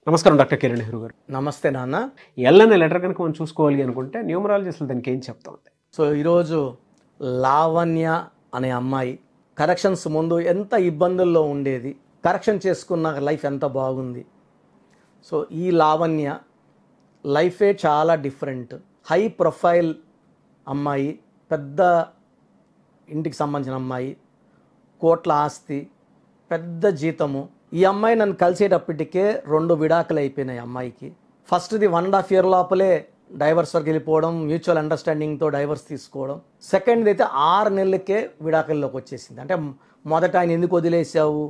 నమస్కారం డాక్టర్ కిరణ్ నెహ్రూ గారు. నమస్తే నాన్న. ఎల్ అనే లెటర్ కనుక మనం చూసుకోవాలి అనుకుంటే న్యూమరాలజిస్టులు దానికి ఏం చెప్తా ఉంది? సో ఈరోజు లావణ్య అనే అమ్మాయి కరెక్షన్స్ ముందు ఎంత ఇబ్బందుల్లో ఉండేది, కరెక్షన్ చేసుకున్న లైఫ్ ఎంత బాగుంది. సో ఈ లావణ్య లైఫే చాలా డిఫరెంట్. హై ప్రొఫైల్ అమ్మాయి, పెద్ద ఇంటికి సంబంధించిన అమ్మాయి, కోట్ల ఆస్తి, పెద్ద జీతము. ఈ అమ్మాయి నన్ను కలిసేటప్పటికే 2 విడాకులు అయిపోయినాయి అమ్మాయికి. ఫస్ట్ది 1.5 year లోపలే డైవర్స్ వరకు వెళ్ళిపోవడం, మ్యూచువల్ అండర్స్టాండింగ్తో డైవర్స్ తీసుకోవడం. సెకండ్ది అయితే 6 నెలలకే విడాకుల్లోకి వచ్చేసింది. అంటే మొదట ఆయన ఎందుకు వదిలేసావు,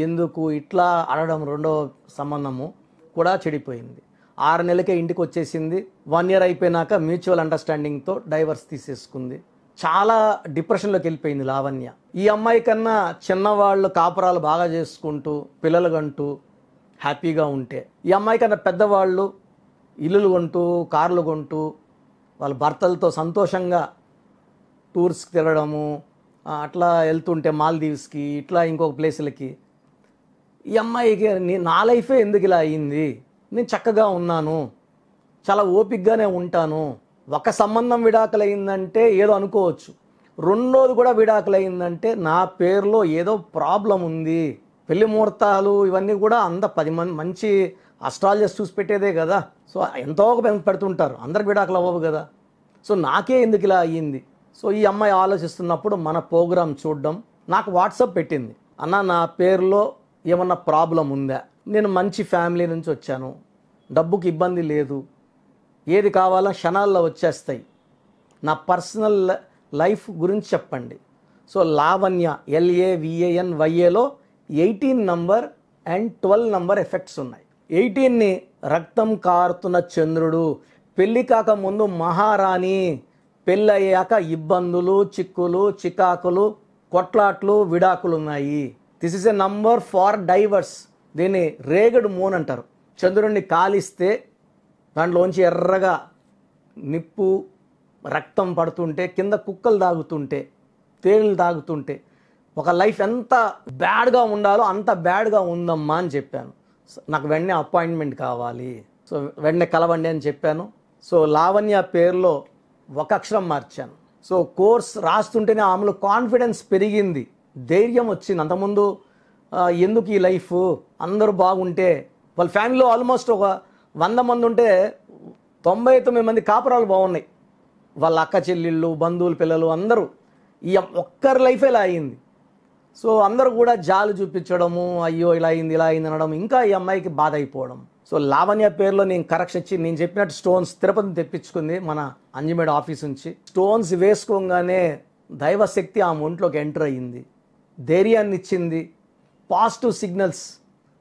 ఎందుకు ఇట్లా అడగడం, రెండో సంబంధము కూడా చెడిపోయింది. 6 నెలలకే ఇంటికి వచ్చేసింది. 1 year అయిపోయినాక మ్యూచువల్ అండర్స్టాండింగ్తో డైవర్స్ తీసేసుకుంది. చాలా డిప్రెషన్లోకి వెళ్ళిపోయింది లావణ్య. ఈ అమ్మాయి కన్నా చిన్నవాళ్ళు కాపురాలు బాగా చేసుకుంటూ పిల్లలు కంటూ హ్యాపీగా ఉంటే, ఈ అమ్మాయి కన్నా పెద్దవాళ్ళు ఇల్లులు కొంటూ కార్లు కొంటూ వాళ్ళ భర్తలతో సంతోషంగా టూర్స్కి తిరగడము, అట్లా వెళ్తుంటే మాల్దీవ్స్కి ఇట్లా ఇంకొక ప్లేసులకి, ఈ అమ్మాయికి నా లైఫే ఎందుకు ఇలా అయ్యింది, నేను చక్కగా ఉన్నాను, చాలా ఓపికగానే ఉంటాను. ఒక సంబంధం విడాకులైందంటే ఏదో అనుకోవచ్చు, రెండోది కూడా విడాకులైందంటే నా పేరులో ఏదో ప్రాబ్లం ఉంది. పెళ్లి ముహూర్తాలు ఇవన్నీ కూడా 10 మంది మంచి అస్ట్రాలజర్స్ చూసి పెట్టేదే కదా. సో ఎంతో పెడుతుంటారు, అందరికి విడాకులు అవ్వవు కదా. సో నాకే ఎందుకు ఇలా అయ్యింది. సో ఈ అమ్మాయి ఆలోచిస్తున్నప్పుడు మన ప్రోగ్రామ్ చూడడం, నాకు వాట్సాప్ పెట్టింది. అన్న, నా పేరులో ఏమన్నా ప్రాబ్లం ఉందా, నేను మంచి ఫ్యామిలీ నుంచి వచ్చాను, డబ్బుకి ఇబ్బంది లేదు, ఏది కావాలో క్షణాల్లో వచ్చేస్తాయి, నా పర్సనల్ లైఫ్ గురించి చెప్పండి. సో లావణ్య LAVANYAలో 18 నంబర్ అండ్ 12 నంబర్ ఎఫెక్ట్స్ ఉన్నాయి. 18ని రక్తం కారుతున్న చంద్రుడు, పెళ్ళి కాక ముందు మహారాణి, పెళ్ళయ్యాక ఇబ్బందులు, చిక్కులు, చికాకులు, కొట్లాట్లు, విడాకులు ఉన్నాయి. This is a number far divorce. దీన్ని రేగడ్ మూన్ అంటారు. చంద్రుడిని కాలిస్తే దాంట్లోంచి ఎర్రగా నిప్పు రక్తం పడుతుంటే, కింద కుక్కలు తాగుతుంటే, తేళ్ళు తాగుతుంటే ఒక లైఫ్ ఎంత బ్యాడ్గా ఉండాలో అంత బ్యాడ్గా ఉందమ్మా అని చెప్పాను. నాకు వెంటనే అపాయింట్మెంట్ కావాలి, సో వెంటనే కలవండి అని చెప్పాను. సో లావణ్య పేరులో ఒక అక్షరం మార్చాను. సో కోర్స్ రాస్తుంటేనే ఆమెలో కాన్ఫిడెన్స్ పెరిగింది, ధైర్యం వచ్చింది. అంతకుముందు ఎందుకు ఈ లైఫ్, అందరూ బాగుంటే, వాళ్ళ ఫ్యామిలీలో ఆల్మోస్ట్ ఒక 100 మంది ఉంటే 99 మంది కాపురాలు బాగున్నాయి. వాళ్ళ అక్క చెల్లెళ్ళు, బంధువులు, పిల్లలు అందరూ. ఈ ఒక్కరి లైఫ్ ఇలా అయ్యింది. సో అందరూ కూడా జాలు చూపించడము, అయ్యో ఇలా అయింది ఇలా అయింది అనడం, ఇంకా ఈ అమ్మాయికి బాధ అయిపోవడం. సో లావణ్య పేరులో నేను కరెక్షన్ ఇచ్చి, నేను చెప్పినట్టు స్టోన్స్ తిరుపతి తెప్పించుకుంది మన అంజిమేడ్ ఆఫీస్ నుంచి. స్టోన్స్ వేసుకోగానే దైవశక్తి ఆమె ఒంట్లోకి ఎంటర్ అయ్యింది, ధైర్యాన్ని ఇచ్చింది, పాజిటివ్ సిగ్నల్స్.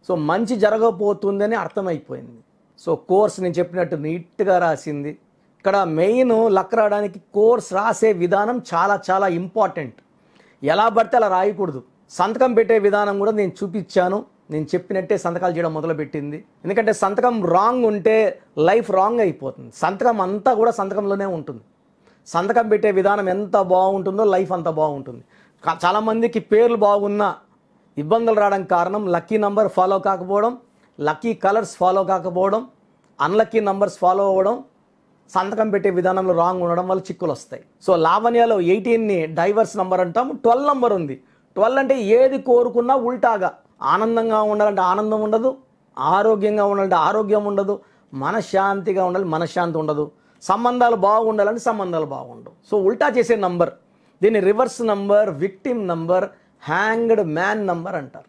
సో మంచి జరగబోతుందని అర్థమైపోయింది. సో కోర్స్ నేను చెప్పినట్టు నీట్గా రాసింది. ఇక్కడ మెయిన్ లక్ రావడానికి కోర్స్ రాసే విధానం చాలా చాలా ఇంపార్టెంట్. ఎలా పడితే అలా రాయకూడదు. సంతకం పెట్టే విధానం కూడా నేను చూపించాను. నేను చెప్పినట్టే సంతకాలు చేయడం మొదలుపెట్టింది. ఎందుకంటే సంతకం రాంగ్ ఉంటే లైఫ్ రాంగ్ అయిపోతుంది. సంతకం అంతా కూడా సంతకంలోనే ఉంటుంది. సంతకం పెట్టే విధానం ఎంత బాగుంటుందో లైఫ్ అంత బాగుంటుంది. చాలామందికి పేర్లు బాగున్నా ఇబ్బందులు రావడానికి కారణం లక్కీ నంబర్ ఫాలో కాకపోవడం, లక్కీ కలర్స్ ఫాలో కాకపోవడం, అన్లక్కీ నంబర్స్ ఫాలో అవ్వడం, సంతకం పెట్టే విధానంలో రాంగ్ ఉండడం వల్ల చిక్కులు వస్తాయి. సో లావణ్యలో 18ని డైవర్స్ నంబర్ అంటాం. 12 నంబర్ ఉంది. 12 అంటే ఏది కోరుకున్నా ఉల్టాగా. ఆనందంగా ఉండాలంటే ఆనందం ఉండదు, ఆరోగ్యంగా ఉండాలంటే ఆరోగ్యం ఉండదు, మనశ్శాంతిగా ఉండాలి మనశ్శాంతి ఉండదు, సంబంధాలు బాగుండాలంటే సంబంధాలు బాగుండవు. సో ఉల్టా చేసే నంబర్. దీన్ని reverse number, victim number, hanged man number అంటారు.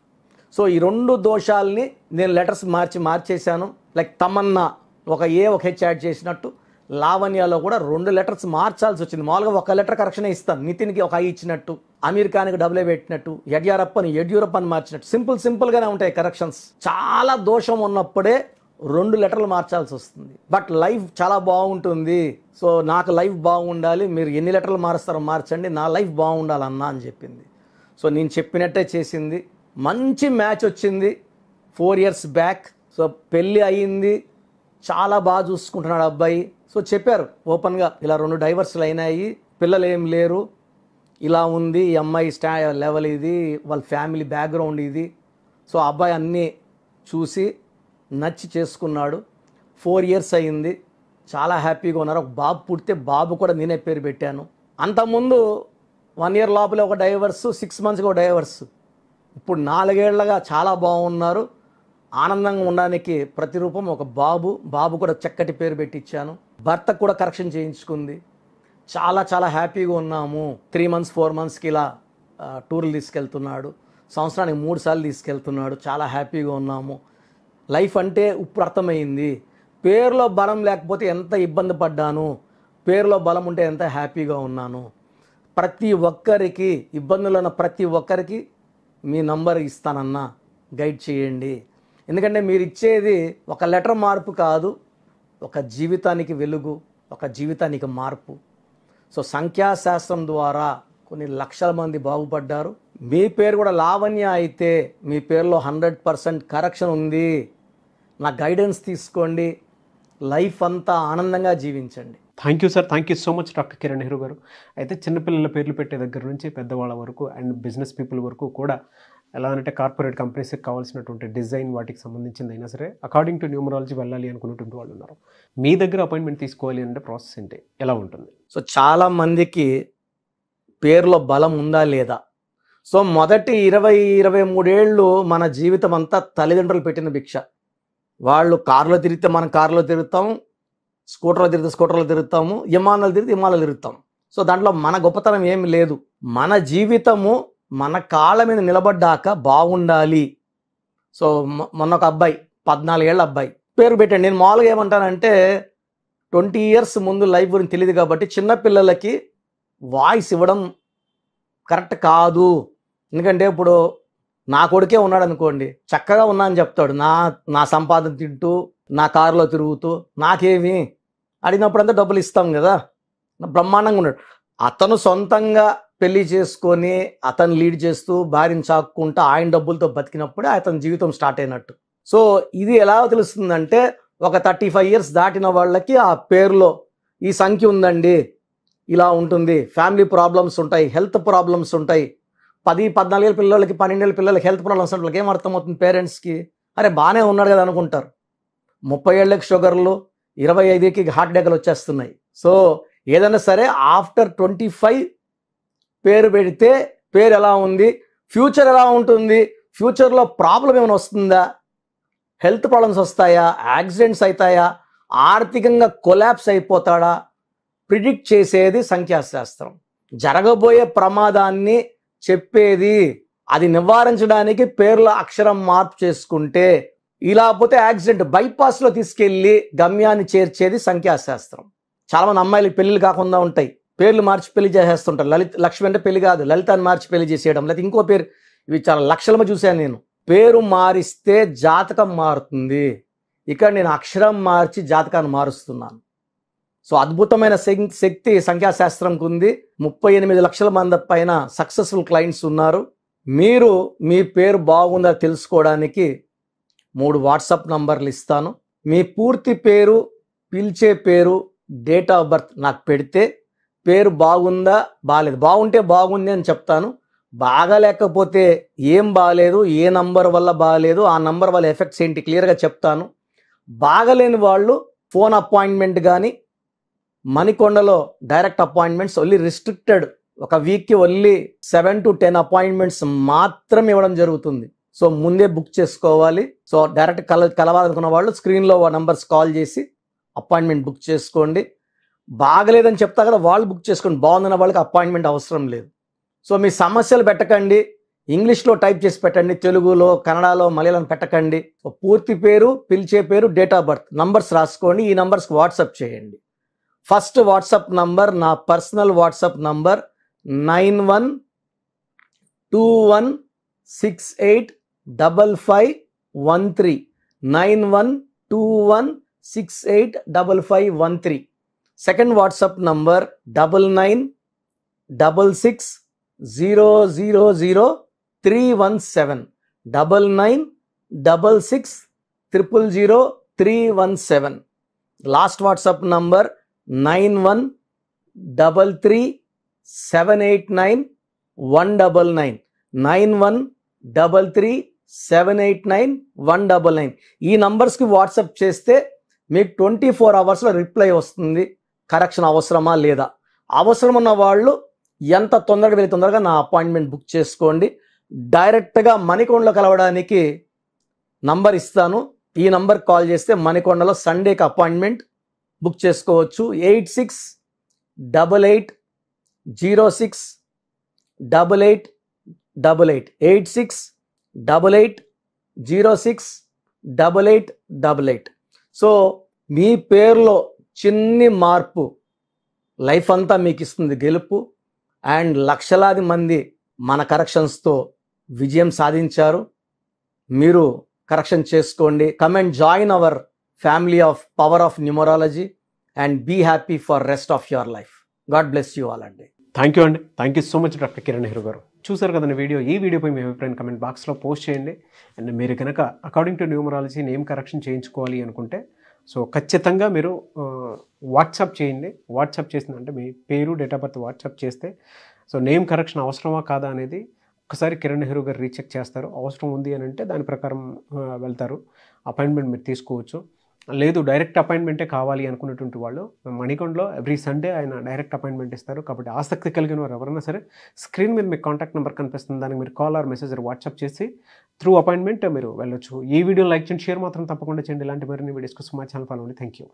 సో ఈ 2 దోషాలని నేను లెటర్స్ మార్చేశాను. లైక్ తమన్నా ఒక A ఒక H యాడ్ చేసినట్టు లావణ్యలో కూడా 2 లెటర్స్ మార్చాల్సి వచ్చింది. మామూలుగా ఒక లెటర్ కరెక్షన్ ఇస్తాను. నితిన్కి ఒక I ఇచ్చినట్టు, అమీర్ ఖాన్కి AA పెట్టినట్టు, యడ్యూరప్ప అని మార్చినట్టు సింపుల్గానే ఉంటాయి కరెక్షన్స్. చాలా దోషం ఉన్నప్పుడే 2 లెటర్లు మార్చాల్సి వస్తుంది. బట్ లైఫ్ చాలా బాగుంటుంది. సో నాకు లైఫ్ బాగుండాలి, మీరు ఎన్ని లెటర్లు మారుస్తారో మార్చండి, నా లైఫ్ బాగుండాలన్నా అని చెప్పింది. సో నేను చెప్పినట్టే చేసింది. మంచి మ్యాచ్ వచ్చింది 4 years బ్యాక్. సో పెళ్ళి అయ్యింది, చాలా బాగా చూసుకుంటున్నాడు అబ్బాయి. సో చెప్పారు ఓపెన్గా, ఇలా 2 డైవర్స్లు అయినాయి, పిల్లలు ఏం లేరు, ఇలా ఉంది ఈ అమ్మాయి లెవెల్, ఇది వాళ్ళ ఫ్యామిలీ బ్యాక్గ్రౌండ్ ఇది. సో అబ్బాయి అన్నీ చూసి నచ్చి చేసుకున్నాడు. 4 years అయింది. చాలా హ్యాపీగా ఉన్నారు. ఒక బాబు పుడితే బాబు కూడా నేనే పేరు పెట్టాను. అంతకుముందు 1 year లోపలే ఒక డైవర్సు, 6 monthsగా ఒక డైవర్సు. ఇప్పుడు 4 ఏళ్లగా చాలా బాగున్నారు. ఆనందంగా ఉండడానికి ప్రతిరూపం ఒక బాబు కూడా చక్కటి పేరు పెట్టించాను. భర్తకు కూడా కరెక్షన్ చేయించుకుంది. చాలా చాలా హ్యాపీగా ఉన్నాము. 3 months 4 monthsకి ఇలా టూర్లు తీసుకెళ్తున్నాడు. సంవత్సరానికి 3 సార్లు తీసుకెళ్తున్నాడు. చాలా హ్యాపీగా ఉన్నాము. లైఫ్ అంటే ఇప్పుడు అర్థమైంది. పేరులో బలం లేకపోతే ఎంత ఇబ్బంది పడ్డాను, పేరులో బలం ఉంటే ఎంత హ్యాపీగా ఉన్నాను. ప్రతి ఒక్కరికి ఇబ్బందులు ఉన్న ప్రతి ఒక్కరికి మీ నంబర్ ఇస్తానన్నా, గైడ్ చేయండి. ఎందుకంటే మీరు ఇచ్చేది ఒక లెటర్ మార్పు కాదు, ఒక జీవితానికి వెలుగు, ఒక జీవితానికి మార్పు. సో సంఖ్యాశాస్త్రం ద్వారా కొన్ని లక్షల మంది బాగుపడ్డారు. మీ పేరు కూడా లావణ్య అయితే మీ పేరులో 100% కరెక్షన్ ఉంది. నా గైడెన్స్ తీసుకోండి. లైఫ్ అంతా ఆనందంగా జీవించండి. Thank you sir, thank you so much doctor Kiran Nehru గారు. అయితే చిన్నపిల్లల పేర్లు పెట్టే దగ్గర నుంచి పెద్దవాళ్ళ వరకు అండ్ బిజినెస్ పీపుల్ వరకు కూడా ఎలా అంటే కార్పొరేట్ కంపెనీస్కి కావాల్సినటువంటి డిజైన్ వాటికి సంబంధించింది అయినా సరే అకార్డింగ్ టు న్యూమరాలజీ వెళ్ళాలి అనుకున్నటువంటి వాళ్ళు ఉన్నారు. మీ దగ్గర అపాయింట్మెంట్ తీసుకోవాలి అంటే ప్రాసెస్ ఏంటి, ఎలా ఉంటుంది? సో చాలా మందికి పేరులో బలం ఉందా లేదా. సో మొదటి 20-23 ఏళ్ళు మన జీవితం అంతా తల్లిదండ్రులు పెట్టిన భిక్ష. వాళ్ళు కారులో తిరిగితే మనం కారులో తిరుగుతాం, స్కూటర్లో తిరిగితే స్కూటర్లో తిరుగుతాము, విమానాలు తిరిగితే విమానాలు తిరుగుతాం. సో దాంట్లో మన గొప్పతనం ఏమి లేదు. మన జీవితము మన కాళ్ళ మీద నిలబడ్డాక బాగుండాలి. సో మొన్న ఒక అబ్బాయి 14 ఏళ్ళ అబ్బాయి పేరు పెట్టండి. నేను మామూలుగా ఏమంటానంటే 20 years ముందు లైఫ్ గురించి తెలియదు కాబట్టి చిన్నపిల్లలకి వాయిస్ ఇవ్వడం కరెక్ట్ కాదు. ఎందుకంటే ఇప్పుడు నా కొడుకే ఉన్నాడు అనుకోండి, చక్కగా ఉన్నా అని చెప్తాడు. నా సంపాదన తింటూ, నా కారులో తిరుగుతూ, నాకేమి అడిగినప్పుడంతా డబ్బులు ఇస్తాం కదా, బ్రహ్మాండంగా ఉన్నాడు. అతను సొంతంగా పెళ్లి చేసుకొని అతను లీడ్ చేస్తూ భార్యను చాక్కుంటూ ఆయన డబ్బులతో బతికినప్పుడే అతని జీవితం స్టార్ట్ అయినట్టు. సో ఇది ఎలా తెలుస్తుందంటే ఒక 35 years దాటిన వాళ్ళకి ఆ పేరులో ఈ సంఖ్య ఉందండి, ఇలా ఉంటుంది, ఫ్యామిలీ ప్రాబ్లమ్స్ ఉంటాయి, హెల్త్ ప్రాబ్లమ్స్ ఉంటాయి. 10-14 ఏళ్ళ పిల్లలకి 12 ఏళ్ళ పిల్లలకి హెల్త్ ప్రాబ్లమ్స్ ఉంటాయి. వాళ్ళకి ఏమర్థమవుతుంది? పేరెంట్స్కి అరే బాగానే ఉన్నాడు కదా అనుకుంటారు. 30 ఏళ్ళకి షుగర్లు, 25కి హార్ట్ అటాక్లు వచ్చేస్తున్నాయి. సో ఏదైనా సరే ఆఫ్టర్ 25 పేరు పెడితే పేరు ఎలా ఉంది, ఫ్యూచర్ ఎలా ఉంటుంది, ఫ్యూచర్లో ప్రాబ్లం ఏమైనా వస్తుందా, హెల్త్ ప్రాబ్లమ్స్ వస్తాయా, యాక్సిడెంట్స్ అవుతాయా, ఆర్థికంగా కొలాప్స్ అయిపోతాడా, ప్రిడిక్ట్ చేసేది సంఖ్యాశాస్త్రం. జరగబోయే ప్రమాదాన్ని చెప్పేది, అది నివారించడానికి పేర్ల అక్షరం మార్పు చేసుకుంటే, ఇలా పోతే యాక్సిడెంట్ బైపాస్లో తీసుకెళ్ళి గమ్యాన్ని చేర్చేది సంఖ్యాశాస్త్రం. చాలామంది అమ్మాయిలకి పెళ్ళిళ్ళు కాకుండా ఉంటాయి, పేర్లు మార్చి పెళ్లి చేసేస్తుంటారు. లక్ష్మి అంటే పెళ్లి కాదు, లలితాన్ని మార్చి పెళ్లి చేసేయడం, లేకపోతే ఇంకో పేరు. ఇవి చాలా లక్షలమ చూశాను నేను. పేరు మారిస్తే జాతకం మారుతుంది. ఇక్కడ నేను అక్షరం మార్చి జాతకాన్ని మారుస్తున్నాను. సో అద్భుతమైన శక్తి సంఖ్యాశాస్త్రంకు ఉంది. 38 లక్షల మంది పైన సక్సెస్ఫుల్ క్లయింట్స్ ఉన్నారు. మీరు మీ పేరు బాగుందా తెలుసుకోవడానికి 3 వాట్సాప్ నంబర్లు ఇస్తాను. మీ పూర్తి పేరు, పిలిచే పేరు, డేట్ ఆఫ్ బర్త్ నాకు పెడితే పేరు బాగుందా బాగాలేదు, బాగుంటే బాగుంది అని చెప్తాను. బాగాలేకపోతే ఏం బాగాలేదు, ఏ నంబర్ వల్ల బాగాలేదు, ఆ నంబర్ వల్ల ఎఫెక్ట్స్ ఏంటి క్లియర్గా చెప్తాను. బాగలేని వాళ్ళు ఫోన్ అపాయింట్మెంట్ కానీ మణికొండలో డైరెక్ట్ అపాయింట్మెంట్స్ ఓన్లీ రిస్ట్రిక్టెడ్, ఒక వీక్కి ఓన్లీ 7 to 10 అపాయింట్మెంట్స్ మాత్రం ఇవ్వడం జరుగుతుంది. సో ముందే బుక్ చేసుకోవాలి. సో డైరెక్ట్ కలవాలనుకున్న వాళ్ళు స్క్రీన్లో నంబర్స్ కాల్ చేసి అపాయింట్మెంట్ బుక్ చేసుకోండి. బాగలేదని చెప్తా కదా, వాళ్ళు బుక్ చేసుకోండి. బాగుందన్న వాళ్ళకి అపాయింట్మెంట్ అవసరం లేదు. సో మీ సమస్యలు పెట్టకండి, ఇంగ్లీష్లో టైప్ చేసి పెట్టండి, తెలుగులో, కన్నడలో, మలయాళం పెట్టకండి. సో పూర్తి పేరు, పిలిచే పేరు, డేట్ ఆఫ్ బర్త్, నంబర్స్ రాసుకోండి. ఈ నంబర్స్కి వాట్సాప్ చేయండి. ఫస్ట్ వాట్సాప్ నంబర్ నా personal WhatsApp number 9121685513 9121685513. Second WhatsApp number 9966000317 9966000317. Last WhatsApp number 9133789199 9133789199. 789199. ఈ నంబర్స్కి వాట్సాప్ చేస్తే మీకు 24 అవర్స్లో రిప్లై వస్తుంది. కరెక్షన్ అవసరమా లేదా, అవసరం ఉన్న వాళ్ళు ఎంత తొందరగా వెళ్ళి తొందరగా నా అపాయింట్మెంట్ బుక్ చేసుకోండి. డైరెక్ట్గా మణికొండలో కలవడానికి నంబర్ ఇస్తాను. ఈ నంబర్ కాల్ చేస్తే మణికొండలో సండేకి అపాయింట్మెంట్ బుక్ చేసుకోవచ్చు. 8688068888 8688068888. సో మీ పేరులో చిన్ని మార్పు లైఫ్ అంతా మీకు ఇస్తుంది గెలుపు. అండ్ లక్షలాది మంది మన కరెక్షన్స్తో విజయం సాధించారు. మీరు కరెక్షన్ చేసుకోండి. Come and join our family of power of numerology and be happy for rest of your life. God bless you all అండి. థ్యాంక్ యూ అండి. Thank you so much doctor Kiran Nehru గారు. చూసారు కదండి వీడియో. ఈ వీడియోపై మీ అభిప్రాయం కమెంట్ బాక్స్లో పోస్ట్ చేయండి. అండ్ మీరు కనుక according to numerology name correction చేయించుకోవాలి అనుకుంటే సో ఖచ్చితంగా మీరు వాట్సాప్ చేయండి. వాట్సాప్ చేసిందంటే మీ పేరు, డేట్ ఆఫ్ బర్త్ వాట్సాప్ చేస్తే సో నేమ్ కరెక్షన్ అవసరమా కాదా అనేది ఒకసారి కిరణ్ నెహ్రూ గారు రీచెక్ చేస్తారు. అవసరం ఉంది అని అంటే దాని ప్రకారం వెళ్తారు. అపాయింట్మెంట్ మీరు తీసుకోవచ్చు. లేదు డైరెక్ట్ అపాయింట్మెంటే కావాలి అనుకున్నటువంటి వాళ్ళు మణికొండలో ఎవ్రీ సండే ఆయన డైరెక్ట్ అపాయింట్మెంట్ ఇస్తారు. కాబట్టి ఆసక్తి కలిగిన వారు ఎవరైనా సరే స్క్రీన్ మీద మీకు కాంటాక్ట్ నెంబర్ కనిపిస్తుంది. దానికి మీరు కాల్ ఆర్ మెసేజ్ వాట్సాప్ చేసి త్రూ అపాయింట్మెంట్ మీరు వెళ్ళొచ్చు. ఈ వీడియో లైక్ చేయండి, షేర్ మాత్రం తప్పకుండా చేయండి. ఇలాంటి మరిన్ని వీడియోస్ కోసం మా ఛానల్ ఫాలో అవ్వండి. Thank you.